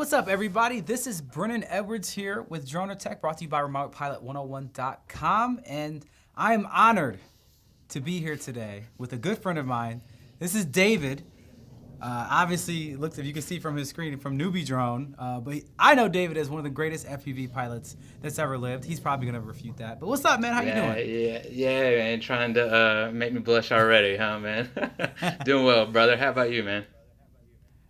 what's up, everybody? This is Brennan Edwards here with Dronr Tech, brought to you by RemotePilot101.com, and I am honored to be here today with a good friend of mine. This is David. Obviously, looks, if you can see from his screen, from NewPadrone, but I know David as one of the greatest FPV pilots that's ever lived. He's probably gonna refute that. But what's up, man? How you doing? Yeah, man. Trying to make me blush already, huh, man? Doing well, brother. How about you, man?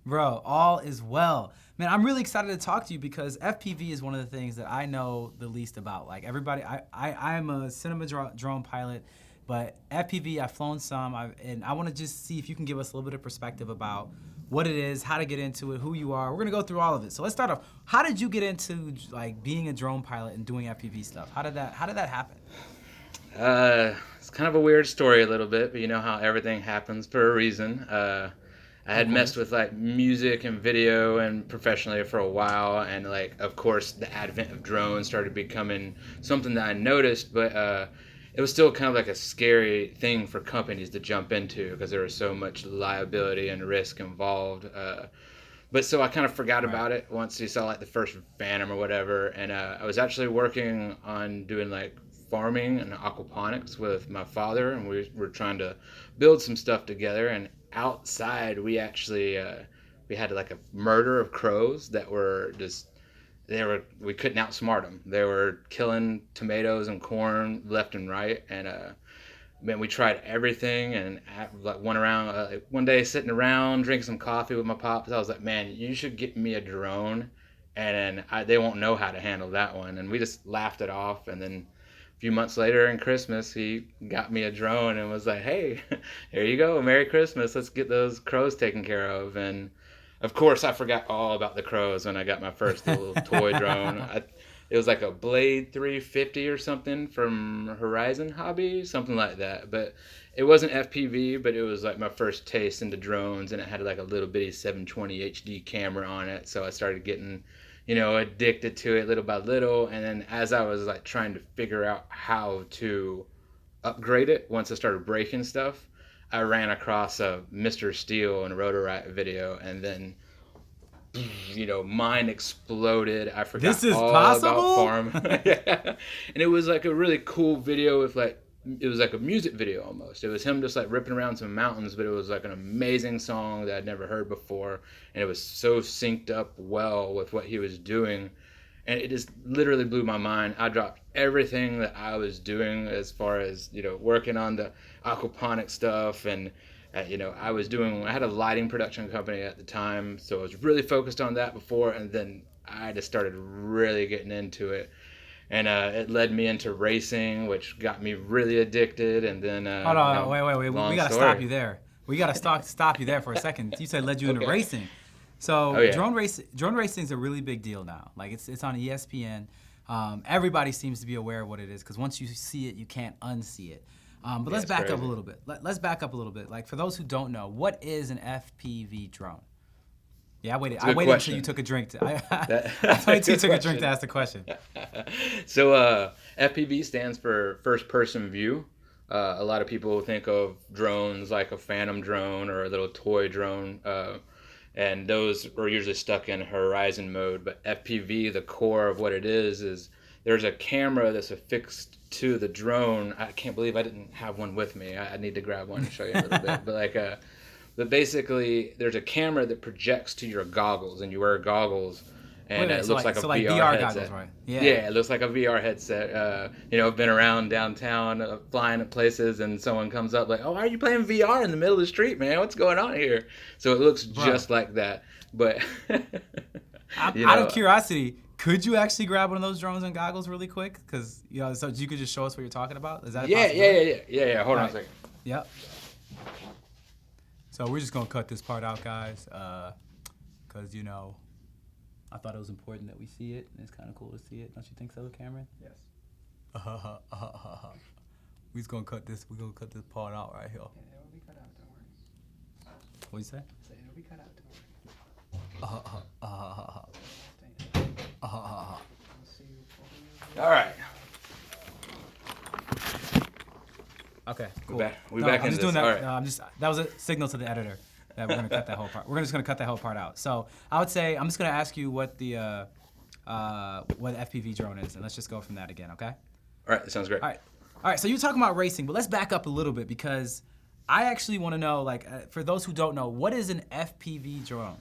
Bro, all is well. Man, I'm really excited to talk to you because FPV is one of the things that I know the least about. Like everybody, I am a cinema drone pilot, but FPV, I've flown some, and I want to just see if you can give us a little bit of perspective about what it is, how to get into it, who you are. We're gonna go through all of it. So let's start off. How did you get into like being a drone pilot and doing FPV stuff? How did that happen? It's kind of a weird story a little bit, but you know how everything happens for a reason. I had messed with like music and video and professionally for a while, and like of course the advent of drones started becoming something that I noticed, but it was still kind of like a scary thing for companies to jump into because there was so much liability and risk involved. But so I kind of forgot about it once you saw like the first Phantom or whatever, and I was actually working on doing like farming and aquaponics with my father, and we were trying to build some stuff together. And outside we actually we had like a murder of crows that were just we couldn't outsmart them. They were killing tomatoes and corn left and right, and man, we tried everything, and like one day sitting around drinking some coffee with my pops, I was like, man, you should get me a drone, and then they won't know how to handle that one. And we just laughed it off, and then few months later in Christmas, he got me a drone and was like, hey, here you go, Merry Christmas, let's get those crows taken care of. And of course I forgot all about the crows when I got my first little toy drone. It was like a Blade 350 or something from Horizon Hobby, something like that. But it wasn't FPV, but it was like my first taste into drones, and it had like a little bitty 720 HD camera on it. So I started getting addicted to it little by little. And then as I was like trying to figure out how to upgrade it, once I started breaking stuff, I ran across a Mr. Steel and Rotor Riot video, and then mine exploded. I forgot This is all possible? about farm. Yeah. And it was like a really cool video with like, it was like a music video almost. It was him just like ripping around some mountains, but it was like an amazing song that I'd never heard before, and it was so synced up well with what he was doing, and it just literally blew my mind. I dropped everything that I was doing as far as working on the aquaponic stuff, and I had a lighting production company at the time, so I was really focused on that before, and then I just started really getting into it. And it led me into racing, which got me really addicted. And then Hold on, wait. We gotta story. stop you there. We gotta stop you there for a second. You said led you into racing. So yeah. drone racing is a really big deal now. Like it's on ESPN. Everybody seems to be aware of what it is because once you see it, you can't unsee it. But let's back up a little bit. Let's back up a little bit. Like for those who don't know, what is an FPV drone? Yeah, I waited until you took a drink. I waited until you took a drink to ask the question. So FPV stands for first person view. A lot of people think of drones like a Phantom drone or a little toy drone, and those are usually stuck in horizon mode. But FPV, the core of what it is there's a camera that's affixed to the drone. I can't believe I didn't have one with me. I need to grab one and show you a little bit. But basically, there's a camera that projects to your goggles, and you wear goggles, and it looks like a VR headset. Goggles, right? Yeah, it looks like a VR headset. I've been around downtown, flying at places, and someone comes up like, "Oh, why are you playing VR in the middle of the street, man? What's going on here?" So it looks just like that. But out of curiosity, could you actually grab one of those drones and goggles really quick? Because so you could just show us what you're talking about. Is that a possibility? Yeah. Hold on a second. Yep. So we're just gonna cut this part out, guys, because I thought it was important that we see it, and it's kind of cool to see it. Don't you think so, Cameron? Yes. We're just gonna cut this. We're gonna cut this part out right here. Yeah, it'll be cut out. Don't worry. What you say? So it'll be cut out. Don't worry. I'll see you. All right. Okay, cool. We're back in I'm just this. doing that. All right. That was a signal to the editor. that we're gonna cut that whole part. We're just gonna cut that whole part out. So I would say I'm just gonna ask you what the what FPV drone is, and let's just go from that again, okay? All right, that sounds great. All right. So you're talking about racing, but let's back up a little bit because I actually want to know, like, for those who don't know, what is an FPV drone?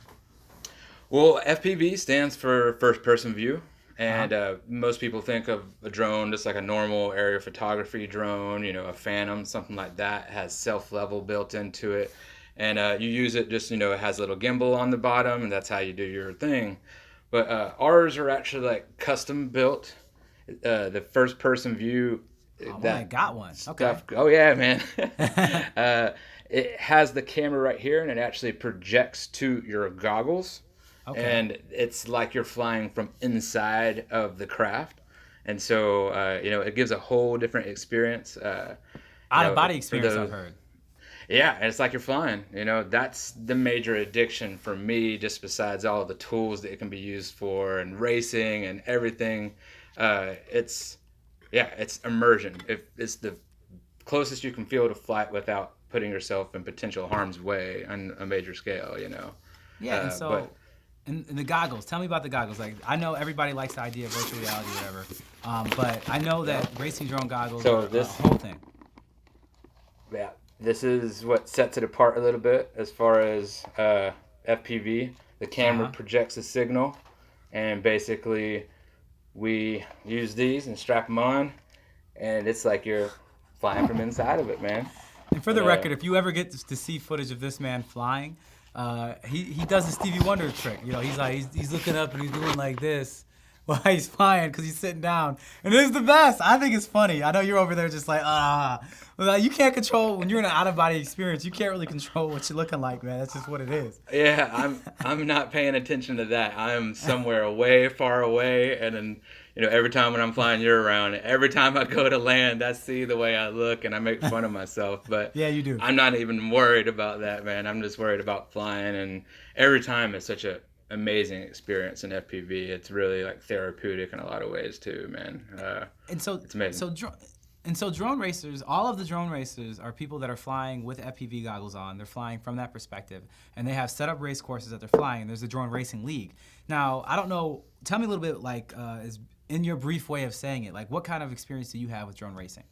Well, FPV stands for first person view. And most people think of a drone just like a normal aerial photography drone, you know, a Phantom, something like that. It has self-level built into it. And you use it just, you know, it has a little gimbal on the bottom, and that's how you do your thing. But ours are actually like custom built. The first person view. I got one. Okay. Oh, yeah, man. It has the camera right here, and it actually projects to your goggles. Okay. And it's like you're flying from inside of the craft. And so, you know, it gives a whole different experience. Out-of-body experience, I've heard. Yeah, and it's like you're flying. You know, that's the major addiction for me, just besides all the tools that it can be used for and racing and everything. It's immersion. It's the closest you can feel to flight without putting yourself in potential harm's way on a major scale, you know. Yeah, and so... And the goggles. Tell me about the goggles. Like, I know everybody likes the idea of virtual reality or whatever, but I know that racing drone goggles are the whole thing. Yeah, this is what sets it apart a little bit as far as FPV. The camera projects a signal, and basically we use these and strap them on, and it's like you're flying from inside of it, man. And for the record, if you ever get to see footage of this man flying, he does the Stevie Wonder trick. You know, he's looking up and he's doing like this while he's flying because he's sitting down. And it's the best. I think it's funny. I know you're over there just like, Well, you can't control, when you're in an out-of-body experience, you can't really control what you're looking like, man. That's just what it is. Yeah, I'm not paying attention to that. I'm somewhere way far away, and then, you know, every time when I'm flying, you're around. Every time I go to land, I see the way I look, and I make fun of myself. But yeah, you do. I'm not even worried about that, man. I'm just worried about flying, and every time it's such a amazing experience in FPV. It's really like therapeutic in a lot of ways too, man. And so it's amazing. So drone racers, all of the drone racers are people that are flying with FPV goggles on. They're flying from that perspective, and they have set up race courses that they're flying. There's the Drone Racing League. Now, I don't know. Tell me a little bit, like, is in your brief way of saying it, like, what kind of experience do you have with drone racing?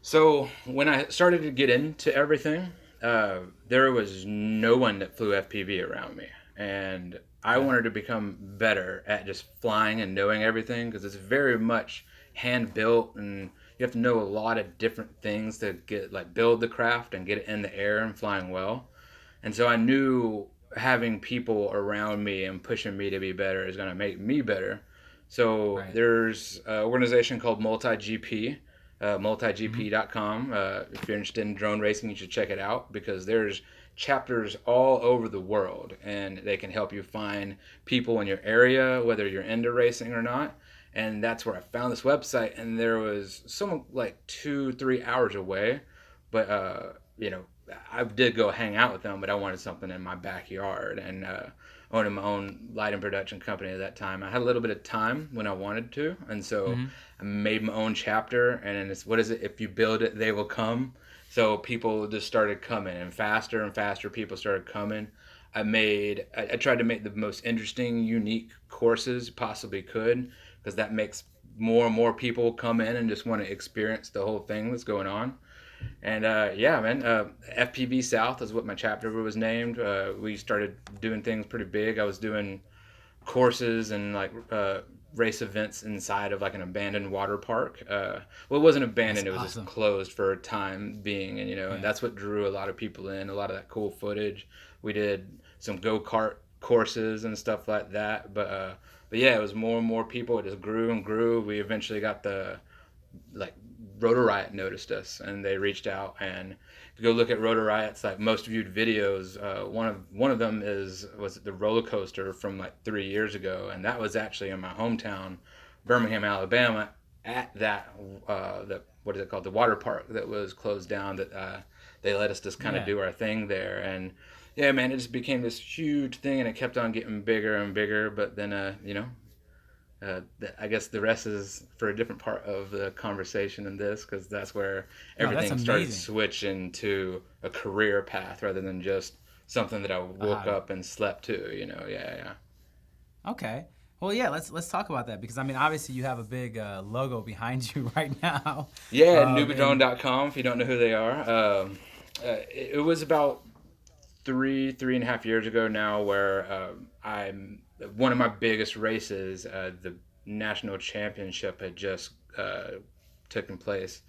So when I started to get into everything, there was no one that flew FPV around me, and I wanted to become better at just flying and knowing everything, because it's very much hand built, and you have to know a lot of different things to get, like, build the craft and get it in the air and flying well. And so I knew having people around me and pushing me to be better is going to make me better. So there's an organization called MultiGP, multigp.com. If you're interested in drone racing, you should check it out, because there's chapters all over the world, and they can help you find people in your area, whether you're into racing or not. And that's where I found this website, and there was someone like 2-3 hours away, but you know, I did go hang out with them, but I wanted something in my backyard, and owning my own lighting production company at that time, I had a little bit of time when I wanted to, and so I made my own chapter. And it's, what is it? If you build it, they will come. So people just started coming, and faster people started coming. I tried to make the most interesting, unique courses possibly could, because that makes more and more people come in and just want to experience the whole thing that's going on. And yeah, man, FPV South is what my chapter was named. We started doing things pretty big. I was doing courses and like race events inside of like an abandoned water park. Well, it wasn't abandoned; it was just closed for a time being, and and that's what drew a lot of people in. A lot of that cool footage. We did some go-kart courses and stuff like that, but yeah, it was more and more people. It just grew and grew. We eventually got Rotor Riot noticed us, and they reached out. And if you go look at Rotor Riot's like most viewed videos, one of them was the roller coaster from like 3 years ago, and that was actually in my hometown, Birmingham, Alabama, at that what is it called, the water park that was closed down. That they let us just kind of do our thing there, and yeah, man, it just became this huge thing, and it kept on getting bigger and bigger. But then I guess the rest is for a different part of the conversation in this, because that's where everything started switching to a career path rather than just something that I woke up and slept to, you know. Yeah. Okay. Well, yeah, let's talk about that because I mean, obviously you have a big logo behind you right now. Yeah, NewPadrone.com if you don't know who they are. It was about 3.5 years ago now where I'm one of my biggest races, the national championship had just taken place,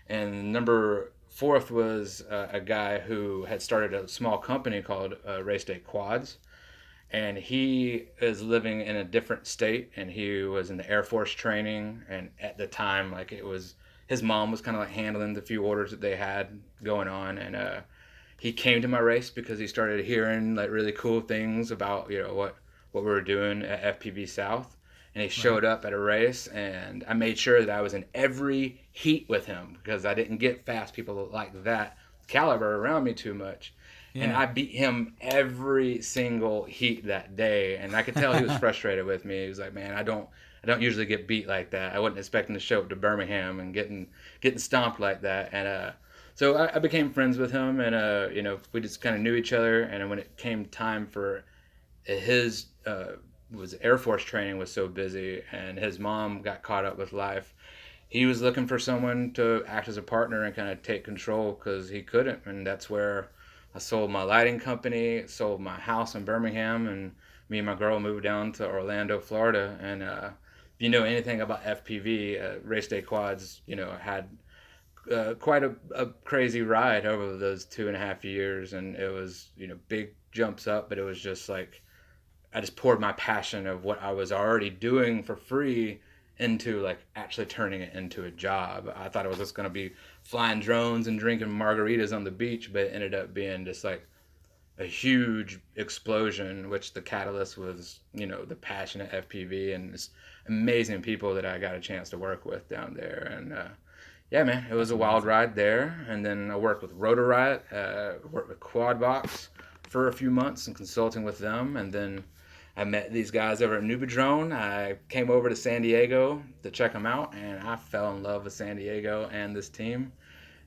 and number fourth was a guy who had started a small company called Race Day Quads, and he is living in a different state, and he was in the Air Force training, and at the time, like, it was his mom was kind of like handling the few orders that they had going on, and he came to my race because he started hearing like really cool things about, you know, what we were doing at FPV South, and he showed up at a race, and I made sure that I was in every heat with him because I didn't get fast people like that caliber around me too much. Yeah. And I beat him every single heat that day, and I could tell he was frustrated with me. He was like, "Man, I don't usually get beat like that. I wasn't expecting to show up to Birmingham and getting stomped like that." And so I became friends with him, and you know, we just kind of knew each other. And when it came time for his was Air Force training was so busy, and his mom got caught up with life, he was looking for someone to act as a partner and kind of take control because he couldn't. And that's where I sold my lighting company, sold my house in Birmingham, and me and my girl moved down to Orlando, Florida. And if you know anything about FPV, Race Day Quads, you know, had quite a crazy ride over those 2.5 years, and it was, you know, big jumps up, but it was just like I just poured my passion of what I was already doing for free into like actually turning it into a job. I thought it was just going to be flying drones and drinking margaritas on the beach, but it ended up being just like a huge explosion, which the catalyst was, you know, the passion at FPV and this amazing people that I got a chance to work with down there. And yeah, man, it was a wild ride there. And then I worked with Rotor Riot, worked with Quadbox for a few months and consulting with them. And then I met these guys over at NewPadrone. I came over to San Diego to check them out, and I fell in love with San Diego and this team.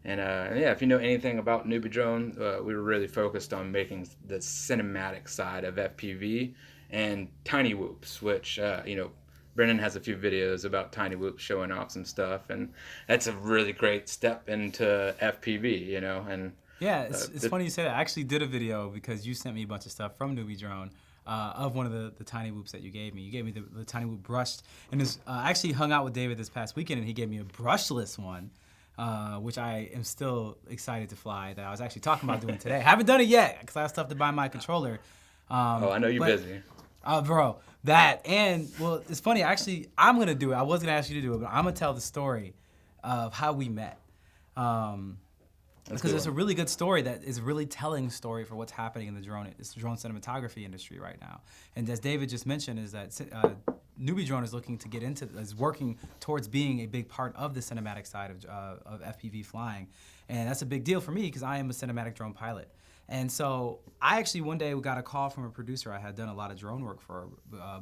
And yeah, if you know anything about NewPadrone, we were really focused on making the cinematic side of FPV and tiny whoops, which, you know, Brennan has a few videos about tiny whoops showing off some stuff, and that's a really great step into FPV, you know. And yeah, it's funny you say that. I actually did a video because you sent me a bunch of stuff from NewPadrone. Of one of the tiny whoops that you gave me. You gave me the tiny whoop brushed. And I actually hung out with David this past weekend, and he gave me a brushless one, which I am still excited to fly, that I was actually talking about doing today. I haven't done it yet because I have stuff to buy my controller. I know you're busy. Bro, that. And, well, it's funny. Actually, I'm going to do it. I was going to ask you to do it, but I'm going to tell the story of how we met. Because it's a really good story that is a really telling story for what's happening in the drone cinematography industry right now. And as David just mentioned, is that NewPadrone is looking to get into, is working towards being a big part of the cinematic side of FPV flying. And that's a big deal for me because I am a cinematic drone pilot. And so I actually one day got a call from a producer I had done a lot of drone work for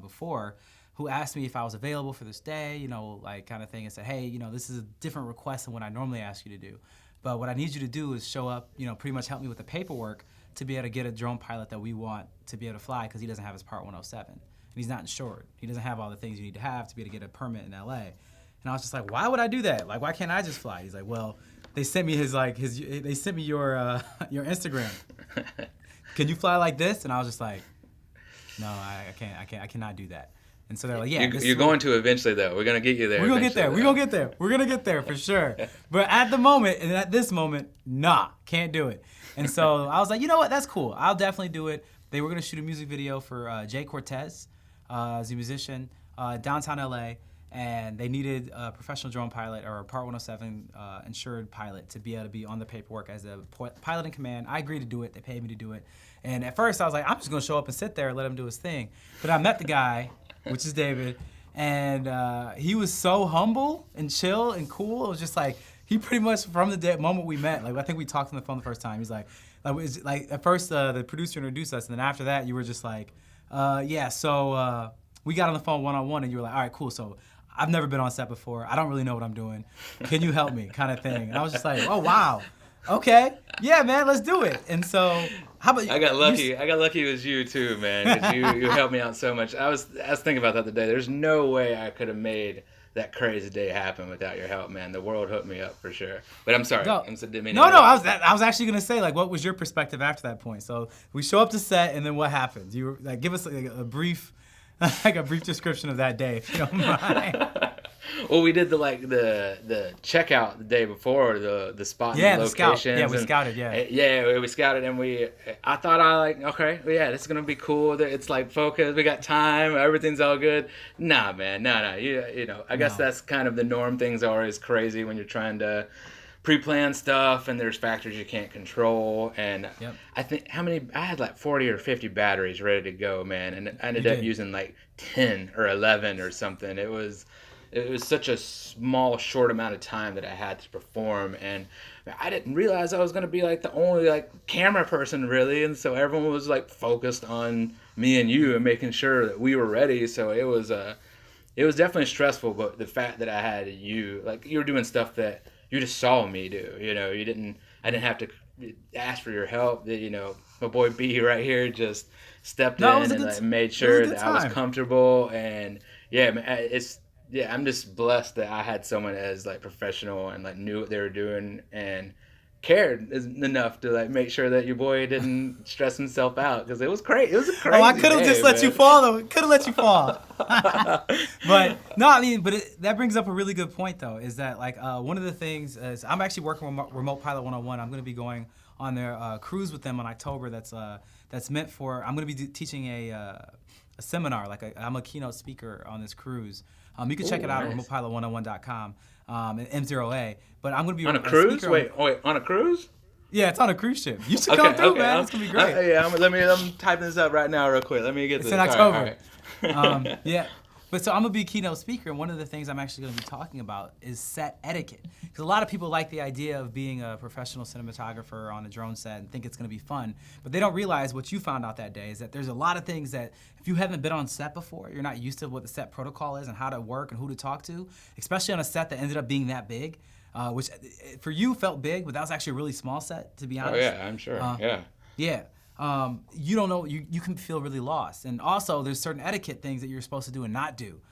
before, who asked me if I was available for this day, you know, like kind of thing, and said, hey, you know, this is a different request than what I normally ask you to do. But what I need you to do is show up, you know, pretty much help me with the paperwork to be able to get a drone pilot that we want to be able to fly because he doesn't have his Part 107. And he's not insured. He doesn't have all the things you need to have to be able to get a permit in LA. And I was just like, why would I do that? Like, why can't I just fly? He's like, well, they sent me they sent me your Instagram. Can you fly like this? And I was just like, no, I cannot do that. And so they're like, yeah. You're going to eventually, though. We're going to get you there. We're going to get there. We're going to get there. We're going to get there for sure. But at the moment, and at this moment, nah, can't do it. And so I was like, you know what? That's cool. I'll definitely do it. They were going to shoot a music video for Jay Cortez, as a musician, downtown LA. And they needed a professional drone pilot or a Part 107 insured pilot to be able to be on the paperwork as a pilot in command. I agreed to do it. They paid me to do it. And at first I was like, I'm just going to show up and sit there and let him do his thing. But I met the guy, which is David, and he was so humble and chill and cool. It was just like, he pretty much, from the moment we met, like I think we talked on the phone the first time, he's like at first the producer introduced us, and then after that you were just like, yeah, so we got on the phone one-on-one, and you were like, all right, cool, so I've never been on set before. I don't really know what I'm doing. Can you help me? Kind of thing. And I was just like, oh, wow. Okay, yeah, man, let's do it. And so, how about I got lucky. I got lucky it was you too, man. 'Cause you helped me out so much. I was thinking about that today. There's no way I could have made that crazy day happen without your help, man. The world hooked me up for sure. But I'm sorry. No, I'm so didn't mean no, to no. interrupt. I was actually gonna say, like, what was your perspective after that point? So we show up to set, and then what happens? You like give us like, a brief, like a brief description of that day, if you don't mind. Well, we did the checkout the day before, the spot Yeah, and the the scout. locations. Yeah, we and- scouted. Yeah. Yeah, we scouted, and I thought okay, well, yeah, this is gonna be cool. It's like focused. We got time. Everything's all good. Nah, man, no. You know, I guess No. that's kind of the norm. Things are always crazy when you're trying to pre-plan stuff, and there's factors you can't control. And Yep. I think I had like 40 or 50 batteries ready to go, man, and I ended You up did. using like 10 or 11 or something. It was such a small, short amount of time that I had to perform, and I didn't realize I was gonna be like the only like camera person really, and so everyone was like focused on me and you and making sure that we were ready. So it was definitely stressful, but the fact that I had you, like you were doing stuff that you just saw me do, you know, I didn't have to ask for your help. That, you know, my boy B right here just stepped No, it in was a and good like, t- made it was a sure good that I was time. comfortable, and yeah, man, I'm just blessed that I had someone as like professional and like knew what they were doing and cared enough to like make sure that your boy didn't stress himself out, because it was crazy. It was a crazy. Oh, I could have day, just let you man. fall though. Could have let you fall. But no, I mean, that brings up a really good point though. Is that like one of the things is I'm actually working with Remote Pilot 101. I'm going to be going on their cruise with them in October. That's meant for. I'm going to be teaching a seminar. I'm a keynote speaker on this cruise. You can check Ooh, it out at nice. remotepilot101.com and M0A. But I'm going to be On a cruise? speaker Wait, on a cruise? Yeah, it's on a cruise ship. You should come through, man. It's gonna be great. Yeah, I'm typing this up right now, real quick. Let me get It's this. in All right, October. all right. Yeah. But so I'm gonna be a keynote speaker, and one of the things I'm actually gonna be talking about is set etiquette. Because a lot of people like the idea of being a professional cinematographer on a drone set and think it's gonna be fun, but they don't realize what you found out that day is that there's a lot of things that if you haven't been on set before, you're not used to what the set protocol is and how to work and who to talk to, especially on a set that ended up being that big. Which for you felt big, but that was actually a really small set, to be honest. Oh, yeah, I'm sure. Yeah. Yeah. You don't know, you can feel really lost. And also, there's certain etiquette things that you're supposed to do and not do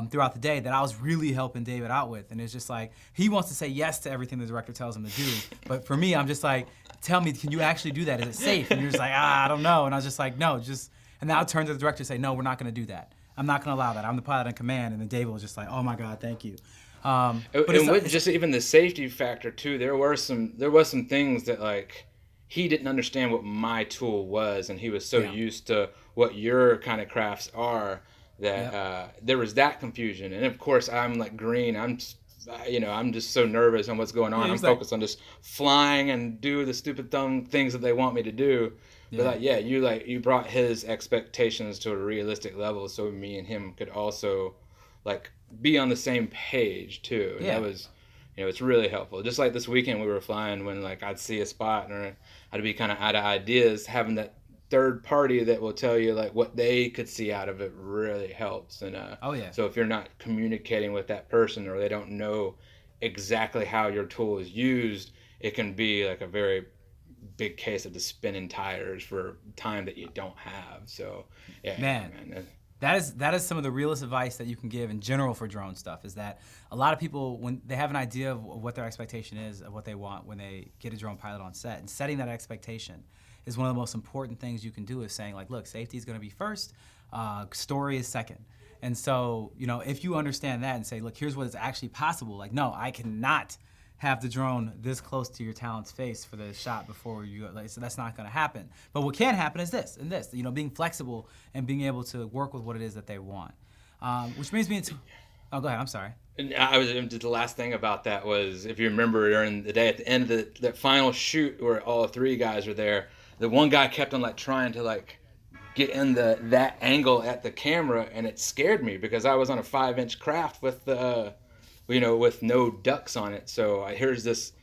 throughout the day that I was really helping David out with. And it's just like, he wants to say yes to everything the director tells him to do. But for me, I'm just like, tell me, can you actually do that? Is it safe? And you're just like, I don't know. And I was just like, no, just, and then I'll turn to the director and say, no, we're not going to do that. I'm not going to allow that. I'm the pilot in command. And then David was just like, oh my God, thank you. And with just even the safety factor too, there was some things that like he didn't understand what my tool was, and he was so used to what your kind of crafts are that there was that confusion. And of course, I'm like green. I'm just so nervous on what's going on. I'm focused on just flying and do the stupid dumb things that they want me to do. But you brought his expectations to a realistic level, so me and him could also like be on the same page too. And that was, it's really helpful. Just like this weekend we were flying, when like I'd see a spot and I'd be kind of out of ideas, having that third party that will tell you like what they could see out of it really helps. And so if you're not communicating with that person, or they don't know exactly how your tool is used, it can be like a very big case of the spinning tires for time that you don't have. So man. That is some of the realest advice that you can give in general for drone stuff, is that a lot of people, when they have an idea of what their expectation is, of what they want when they get a drone pilot on set, and setting that expectation is one of the most important things you can do, is saying like, look, safety is going to be first, story is second. And so, if you understand that and say, look, here's what is actually possible. Like, no, I cannot have the drone this close to your talent's face for the shot before you, so that's not going to happen. But what can happen is this and this, being flexible and being able to work with what it is that they want. Which brings me into, oh, go ahead, I'm sorry. And the last thing about that was, if you remember during the day at the end of that final shoot where all three guys were there, the one guy kept on like trying to like get in that angle at the camera, and it scared me because I was on a 5-inch craft with with no ducks on it. So here's this,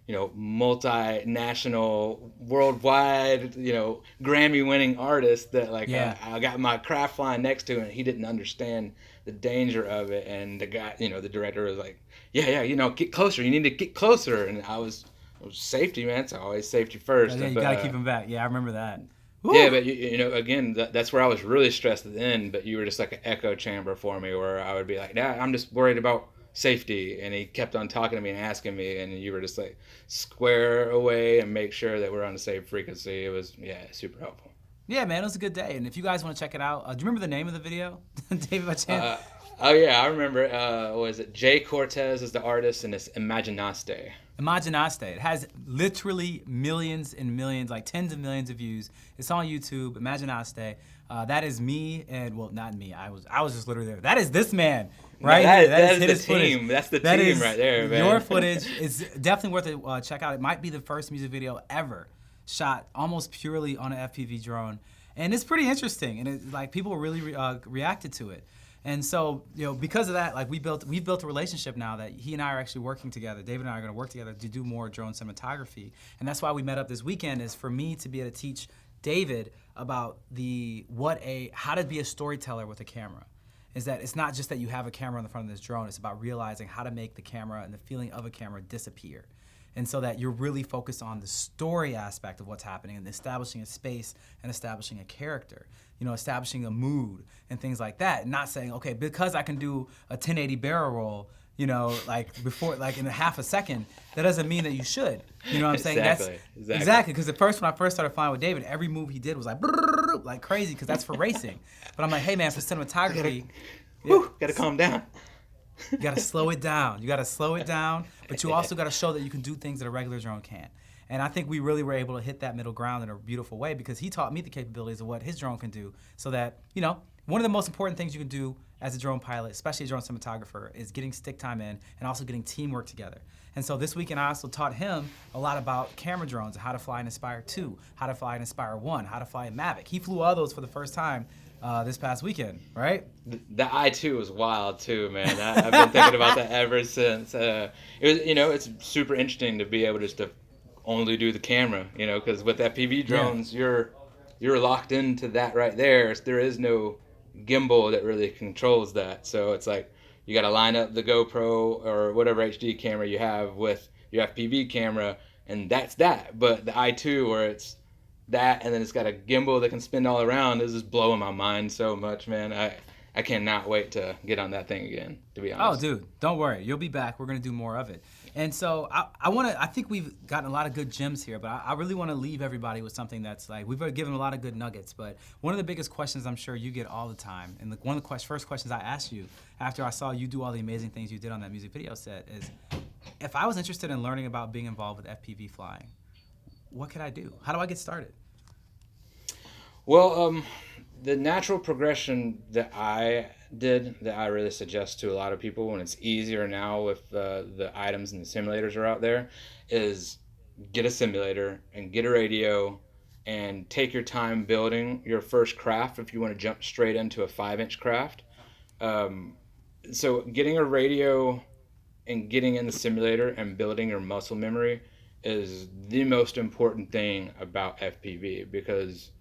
multinational, worldwide, Grammy-winning artist that I got my craft flying next to, and he didn't understand the danger of it. And the guy, the director was like, get closer. You need to get closer. And I was safety, man. It's always safety first. Yeah, you But, gotta keep them back. Yeah, I remember that. yeah, Woo! but you know, again, that's where I was really stressed at the end. But you were just like an echo chamber for me, where I would be like, "Nah, I'm just worried about safety," and he kept on talking to me and asking me, and you were just like, square away and make sure that we're on the same frequency. It was super helpful. Yeah, man, it was a good day. And if you guys want to check it out, do you remember the name of the video, David, by chance? Oh yeah, I remember. Was it Jay Cortez is the artist, and it's Imaginaste. Imaginaste. It has literally millions and millions, like tens of millions of views. It's on YouTube. Imaginaste. That is me, and well, not me. I was just literally there. That is this man right here. That is his the team. footage. That's the That team is right there, man. Your footage is definitely worth it. Check out. It might be the first music video ever shot almost purely on an FPV drone, and it's pretty interesting. And it, like people really reacted to it. And so, because of that, like we've built a relationship now that he and I are actually working together. David and I are going to work together to do more drone cinematography. And that's why we met up this weekend, is for me to be able to teach David about how to be a storyteller with a camera. Is that it's not just that you have a camera on the front of this drone, it's about realizing how to make the camera and the feeling of a camera disappear. And so that you're really focused on the story aspect of what's happening and establishing a space and establishing a character, establishing a mood and things like that. And not saying, okay, because I can do a 1080 barrel roll, before, like in a half a second, that doesn't mean that you should. You know what I'm saying? Exactly. Because when I first started flying with David, every move he did was like crazy, because that's for racing. But I'm like, hey man, for cinematography, Gotta calm down. you gotta slow it down. But you also gotta show that you can do things that a regular drone can't. And I think we really were able to hit that middle ground in a beautiful way, because he taught me the capabilities of what his drone can do, so that, one of the most important things you can do as a drone pilot, especially a drone cinematographer, is getting stick time in and also getting teamwork together. And so this weekend I also taught him a lot about camera drones, how to fly an Inspire 2, how to fly an Inspire 1, how to fly a Mavic. He flew all those for the first time this past weekend, right? The I2 was wild too, man. I've been thinking about that ever since. It was, it's super interesting to be able just to only do the camera, because with FPV drones, you're locked into that right there. There is no gimbal that really controls that. So it's like you got to line up the GoPro or whatever HD camera you have with your FPV camera, and that's that. But the I2, where it's that, and then it's got a gimbal that can spin all around, is just blowing my mind so much, man. I cannot wait to get on that thing again, to be honest. Oh, dude, don't worry. You'll be back. We're going to do more of it. And so I think we've gotten a lot of good gems here, but I really want to leave everybody with something that's like, we've given a lot of good nuggets, but one of the biggest questions I'm sure you get all the time, and one of the first questions I asked you after I saw you do all the amazing things you did on that music video set is, if I was interested in learning about being involved with FPV flying, what could I do? How do I get started? Well, the natural progression that I did, that I really suggest to a lot of people when it's easier now with the items and the simulators are out there, is get a simulator and get a radio and take your time building your first craft if you want to jump straight into a 5-inch craft. So getting a radio and getting in the simulator and building your muscle memory is the most important thing about FPV, because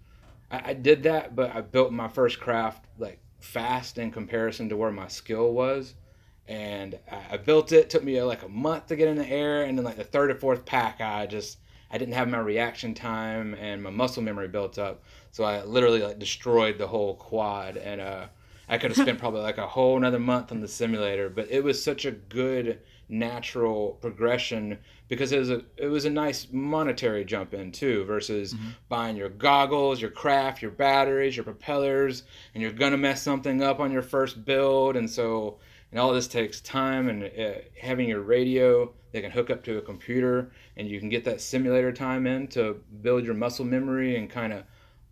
I did that, but I built my first craft like fast in comparison to where my skill was. And I built it. Took me like a month to get in the air, and then like the third or fourth pack, I didn't have my reaction time and my muscle memory built up. So I literally like destroyed the whole quad, and I could have spent probably like a whole another month on the simulator. But it was such a good natural progression, because it was a nice monetary jump in too, versus buying your goggles, your craft, your batteries, your propellers, and you're gonna mess something up on your first build. And all this takes time, and having your radio that can hook up to a computer, and you can get that simulator time in to build your muscle memory and kind of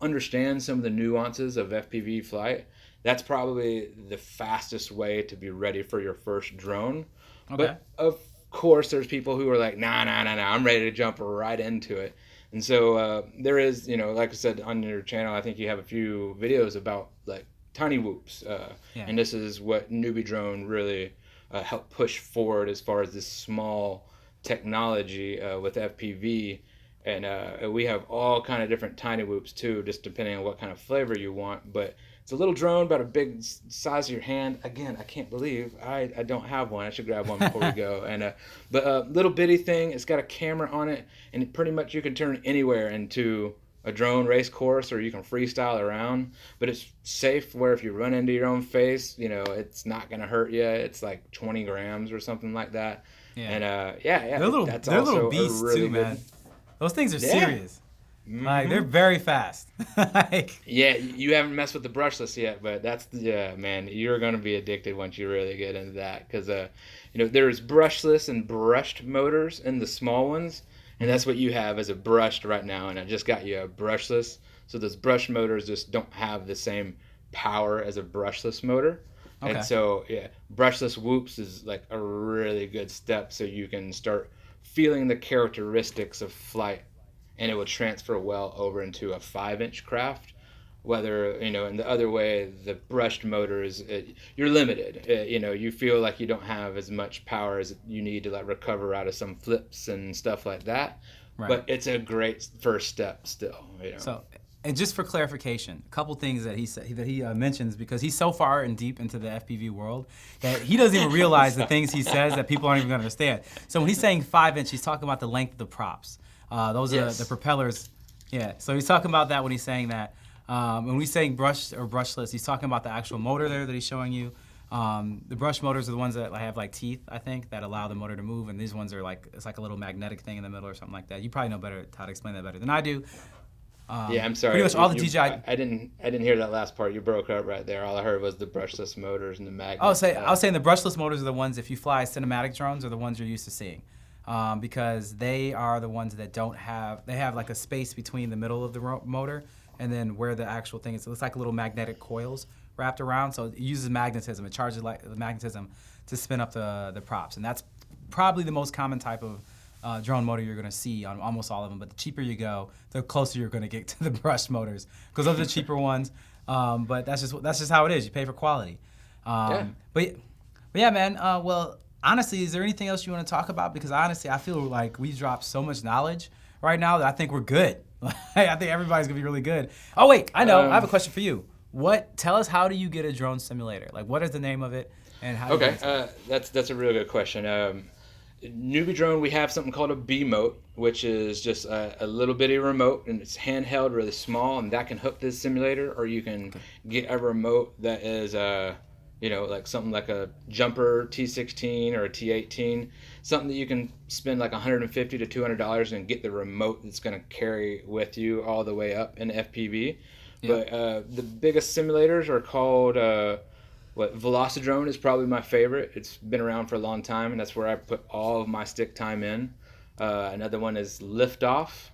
understand some of the nuances of FPV flight. That's probably the fastest way to be ready for your first drone. Okay. But of course, there's people who are like, nah, I'm ready to jump right into it. And so there is, like I said, on your channel, I think you have a few videos about like tiny whoops. And this is what NewPadrone really helped push forward as far as this small technology with FPV. And we have all kind of different tiny whoops too, just depending on what kind of flavor you want. But It's a little drone about a big size of your hand. Again, I can't believe I don't have one. I should grab one before we go. And but a little bitty thing. It's got a camera on it, and pretty much you can turn anywhere into a drone race course, or you can freestyle around. But it's safe where if you run into your own face, it's not gonna hurt you. It's like 20 grams or something like that. Yeah. And They're little beasts too, man. Those things are serious. Like, they're very fast. Like, yeah, you haven't messed with the brushless yet, but man, you're gonna be addicted once you really get into that, because there's brushless and brushed motors in the small ones, and that's what you have as a brushed right now, and I just got you a brushless. So those brush motors just don't have the same power as a brushless motor. Okay. And so brushless whoops is like a really good step, so you can start feeling the characteristics of flight, and it will transfer well over into a 5-inch craft. Whether, in the other way, the brushed motors, you're limited. You feel like you don't have as much power as you need to like recover out of some flips and stuff like that. Right. But it's a great first step still. So, and just for clarification, a couple things that he mentions, because he's so far and deep into the FPV world that he doesn't even realize the things he says that people aren't even going to understand. So when he's saying 5-inch, he's talking about the length of the props. Those are the propellers. Yeah, so he's talking about that when he's saying that. When he's saying brushed or brushless, he's talking about the actual motor there that he's showing you. The brush motors are the ones that have like teeth, I think, that allow the motor to move, and these ones are it's like a little magnetic thing in the middle or something like that. You probably know better how to explain that better than I do. I'm sorry. Pretty much all the DJI. I didn't hear that last part. You broke up right there. All I heard was the brushless motors and the magnets. I was saying the brushless motors are the ones, if you fly cinematic drones, are the ones you're used to seeing. Because they are the ones that they have like a space between the middle of the motor and then where the actual thing is. It looks like little magnetic coils wrapped around. So it uses magnetism. It charges like the magnetism to spin up the props. And that's probably the most common type of drone motor you're going to see on almost all of them. But the cheaper you go, the closer you're going to get to the brushed motors, because those are the cheaper ones. But that's just how it is. You pay for quality. But yeah, man. Well, honestly, is there anything else you want to talk about? Because honestly, I feel like we've dropped so much knowledge right now that I think we're good. I think everybody's gonna be really good. Oh wait, I know. I have a question for you. Tell us, how do you get a drone simulator? Like, what is the name of it, and how? Okay, that's a really good question. NewPadrone, we have something called a B-mote, which is just a little bitty remote, and it's handheld, really small, and that can hook this simulator, or you can get a remote that is like something like a Jumper T16 or a T18, something that you can spend like $150 to $200 and get the remote that's going to carry with you all the way up in FPV. Yep. But the biggest simulators are called, Velocidrone is probably my favorite. It's been around for a long time, and that's where I put all of my stick time in. Another one is Liftoff.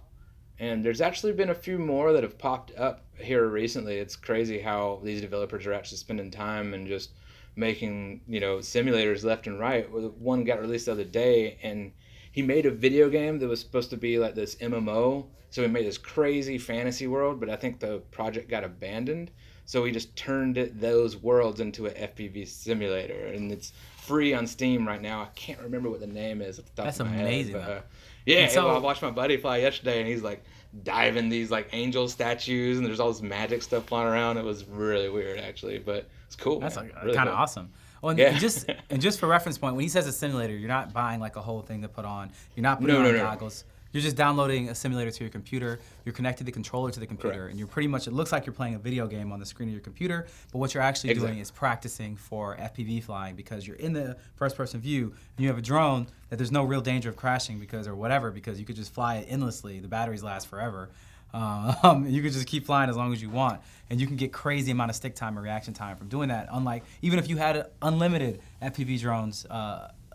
And there's actually been a few more that have popped up here recently. It's crazy how these developers are actually spending time and just making, simulators left and right. One got released the other day, and he made a video game that was supposed to be like this MMO. So he made this crazy fantasy world, but I think the project got abandoned. So he just turned those worlds into an FPV simulator, and it's free on Steam right now. I can't remember what the name is at the top That's of my amazing. Head, but, I watched my buddy fly yesterday, and he's like diving these like angel statues, and there's all this magic stuff flying around. It was really weird, actually, but it's cool. That's really kind of cool. Awesome. Well, and just for reference point, when he says a simulator, you're not buying like a whole thing to put on. You're not putting on goggles. You're just downloading a simulator to your computer. You're connected the controller to the computer, Correct. And you're pretty much, it looks like you're playing a video game on the screen of your computer, but what you're actually doing is practicing for FPV flying, because you're in the first-person view, and you have a drone that there's no real danger of crashing because you could just fly it endlessly. The batteries last forever. You could just keep flying as long as you want, and you can get crazy amount of stick time and reaction time from doing that. Unlike, even if you had unlimited FPV drones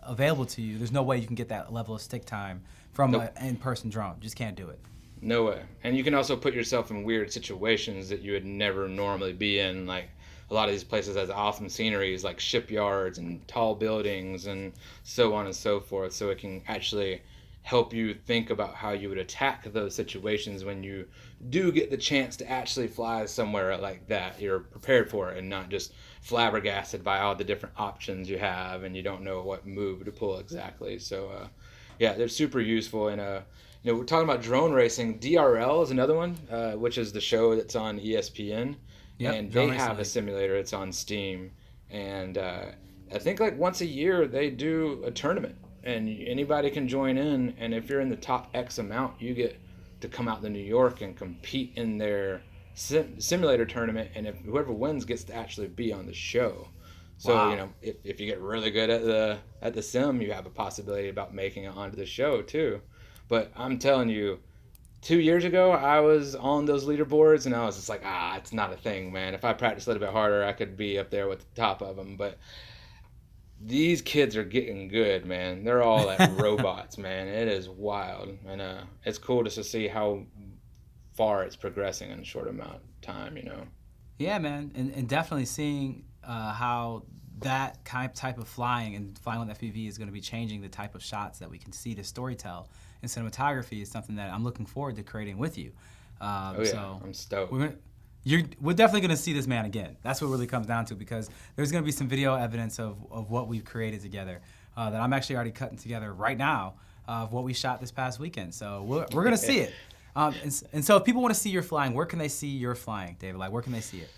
available to you, there's no way you can get that level of stick time from an in-person drone. Just can't do it. No way. And you can also put yourself in weird situations that you would never normally be in. Like, a lot of these places has awesome sceneries, like shipyards and tall buildings and so on and so forth. So it can actually help you think about how you would attack those situations when you do get the chance to actually fly somewhere like that. You're prepared for it and not just flabbergasted by all the different options you have and you don't know what move to pull exactly. So they're super useful. And we're talking about drone racing. DRL is another one, which is the show that's on ESPN. Yep, and Drone they Racing have a League. simulator. It's on Steam, and I think like once a year they do a tournament, and anybody can join in. And if you're in the top X amount, you get to come out to New York and compete in their simulator tournament. And if whoever wins gets to actually be on the show. So Wow. you know, if you get really good at the sim, you have a possibility about making it onto the show too. But I'm telling you, 2 years ago, I was on those leaderboards, and I was just like, it's not a thing, man. If I practice a little bit harder, I could be up there with the top of them. But these kids are getting good, man. They're all like robots, man. It is wild, and it's cool just to see how far it's progressing in a short amount of time, you know. Yeah, man, and definitely seeing how that type of flying and flying with FPV is going to be changing the type of shots that we can see to storytell in cinematography is something that I'm looking forward to creating with you. Oh yeah, So I'm stoked. we're definitely going to see this man again. That's what it really comes down to, because there's going to be some video evidence of what we've created together that I'm actually already cutting together right now of what we shot this past weekend. So we're going to see it. And so if people want to see your flying, where can they see your flying, David? Like, where can they see it?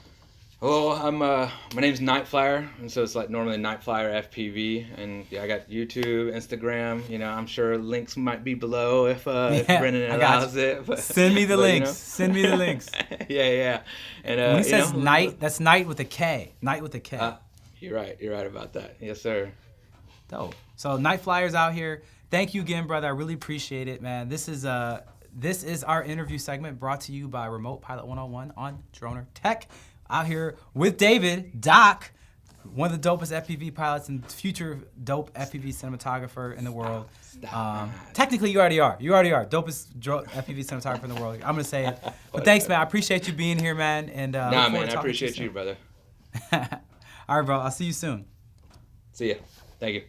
Well, my name's Night Flyer, and so it's like normally Night Flyer FPV, and yeah, I got YouTube, Instagram. You know, I'm sure links might be below if Brennan I got allows you. it. But, Send me the but, links. You know. Send me the links. Yeah. And When he says you know, night, that's night with a K. Night with a K. You're right about that. Yes, sir. Dope. So Night Flyers out here. Thank you again, brother. I really appreciate it, man. This is our interview segment brought to you by Remote Pilot 101 on Dronr Tech. Out here with David, Doc, one of the dopest FPV pilots and future dope FPV cinematographer in the world. Technically, you already are. You already are. Dopest FPV cinematographer in the world. I'm going to say it. But thanks, man. I appreciate you being here, man. And Nah, man, I appreciate you, brother. All right, bro. I'll see you soon. See ya. Thank you.